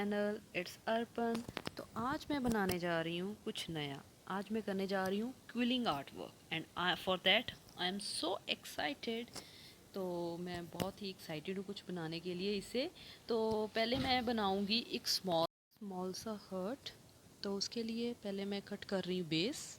Channel it's अर्पण। तो आज मैं बनाने जा रही हूँ कुछ नया। आज मैं करने जा रही हूँ quilling art work and for that I am so excited. तो मैं बहुत ही एक्साइटेड हूँ कुछ बनाने के लिए इसे। तो पहले मैं बनाऊँगी एक स्मॉल स्मॉल सा हर्ट। तो उसके लिए पहले मैं कट कर रही हूँ बेस।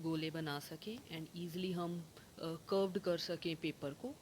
गोले बना सकें एंड ईज़िली हम कर्व्ड कर सकें पेपर को।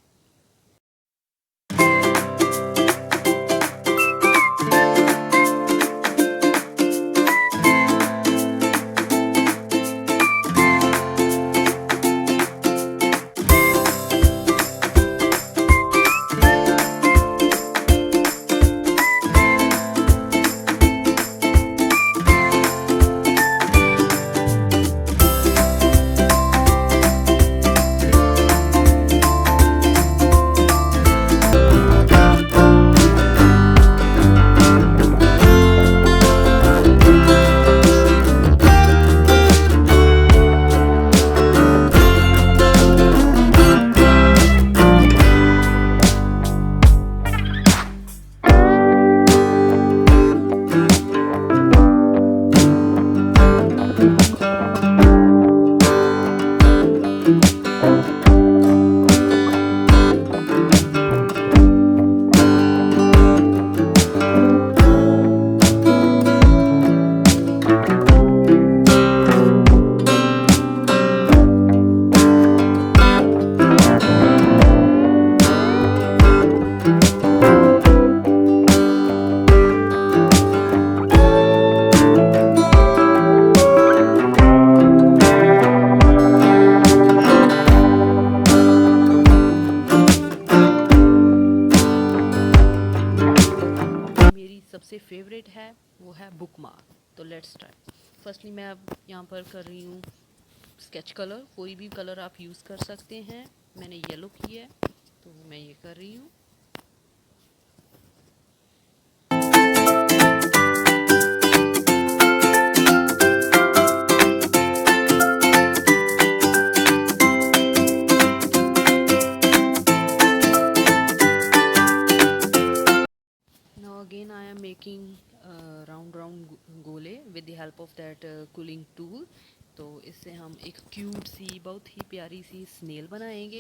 सबसे फेवरेट है वो है बुकमार्क। तो लेट्स ट्राई। फर्स्टली मैं अब यहाँ पर कर रही हूँ स्केच कलर। कोई भी कलर आप यूज़ कर सकते हैं। मैंने येलो की है तो मैं ये कर रही हूँ। Again I am making round गोले with the help of that quilling tool। तो इससे हम एक क्यूट सी बहुत ही प्यारी सी स्नेल बनाएंगे।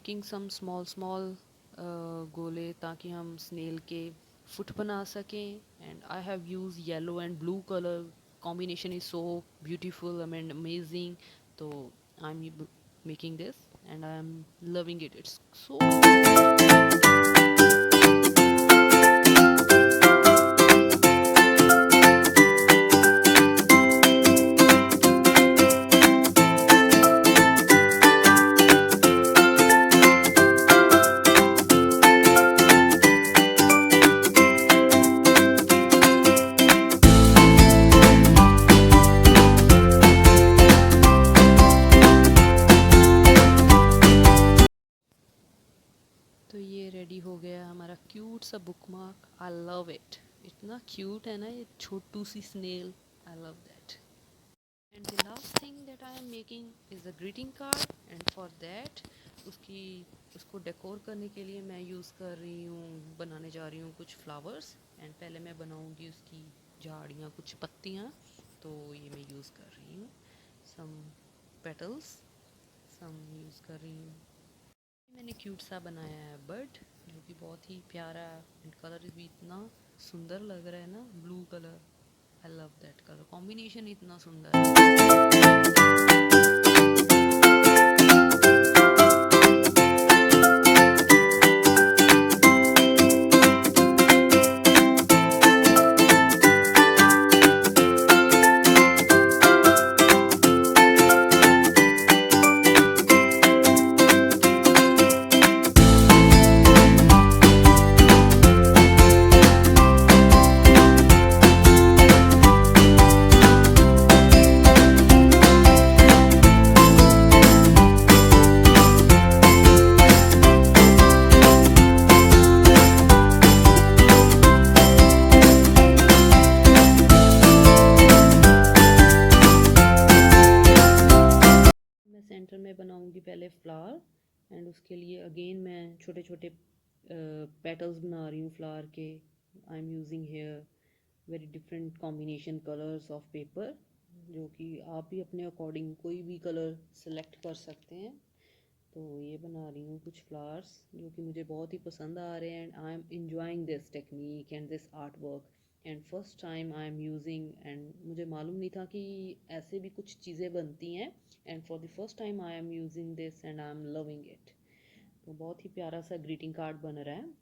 मेकिंग सम स्मॉल स्मॉल गोले ताकि हम स्नेल के फुट बना सकें. And I have use yellow and blue colour. Combination is so beautiful, I mean amazing. So I'm making this and I'm loving it. It's so तो ये ready हो गया हमारा क्यूट सा bookmark. I love it. इतना cute है ना ये छोटू सी snail. I love that. And the last thing that I am making is a greeting card. And for that उसको डेकोर करने के लिए मैं यूज़ कर रही हूँ, बनाने जा रही हूँ कुछ फ्लावर्स. एंड पहले मैं बनाऊँगी उसकी झाड़ियाँ, कुछ पत्तियाँ. तो ये मैं यूज़ कर रही हूँ सम पेटल्स. सम यूज़ कर रही हूँ. मैंने क्यूट सा बनाया है बर्ड जो कि बहुत ही प्यारा है. एंड कलर भी इतना सुंदर लग रहा है ना, blue colour. I love that colour combination इतना सुंदर है. सेंटर में बनाऊंगी पहले फ्लावर. एंड उसके लिए अगेन मैं छोटे छोटे पेटल्स बना रही हूँ फ्लावर के. I am using here very different combination colours of paper, जो कि आप भी अपने अकॉर्डिंग कोई भी कलर सेलेक्ट कर सकते हैं. तो ये बना रही हूँ कुछ फ्लावर्स जो कि मुझे बहुत ही पसंद आ रहे हैं. And I am enjoying this technique and this art work. And first time I am using. And मुझे मालूम नहीं था कि ऐसे भी कुछ चीज़ें बनती हैं. And for the first time I am using this and I am loving it. तो बहुत ही प्यारा सा ग्रीटिंग कार्ड बन रहा है.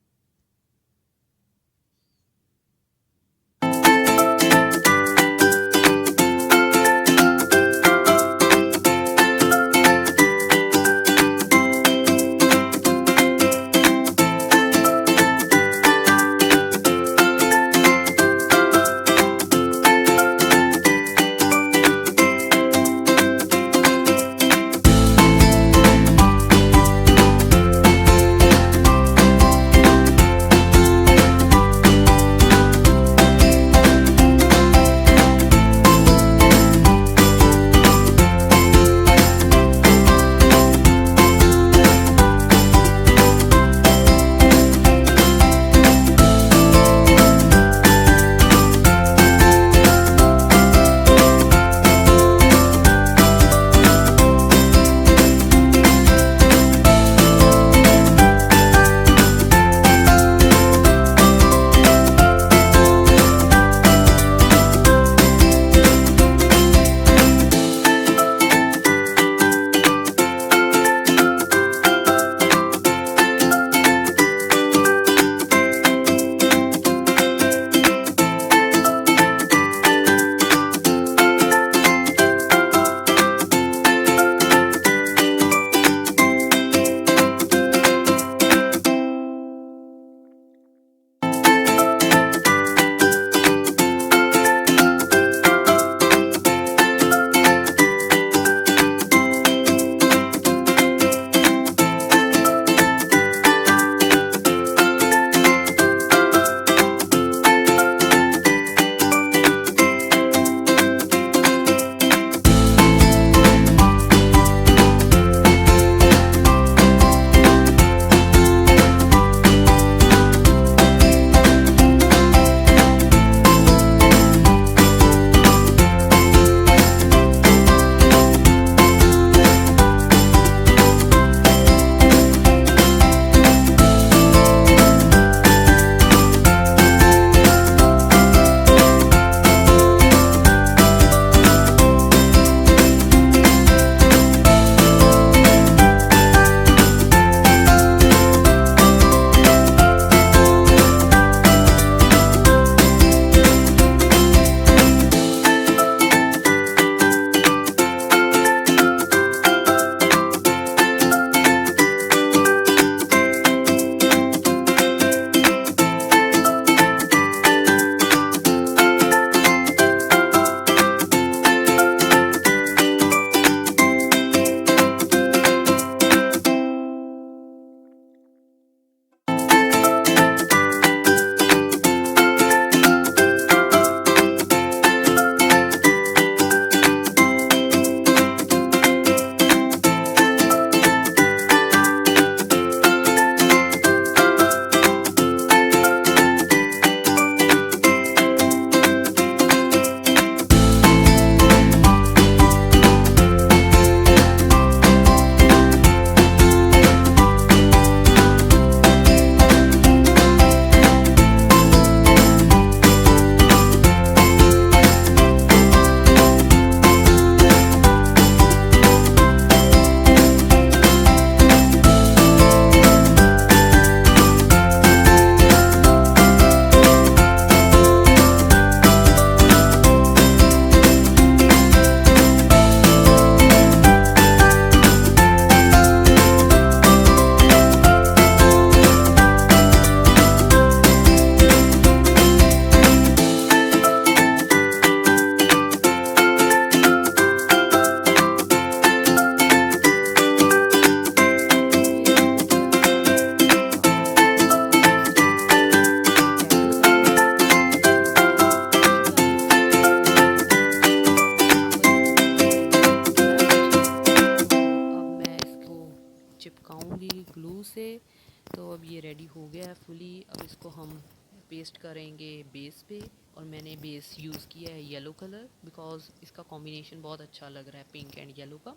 पेस्ट करेंगे बेस पे। और मैंने बेस यूज़ किया है येलो कलर, बिकॉज़ इसका कॉम्बिनेशन बहुत अच्छा लग रहा है पिंक एंड येलो का।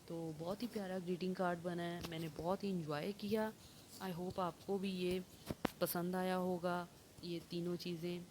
तो बहुत ही प्यारा ग्रीटिंग कार्ड बना है, मैंने बहुत ही इंजॉय किया। आई होप आपको भी ये पसंद आया होगा, ये तीनों चीज़ें।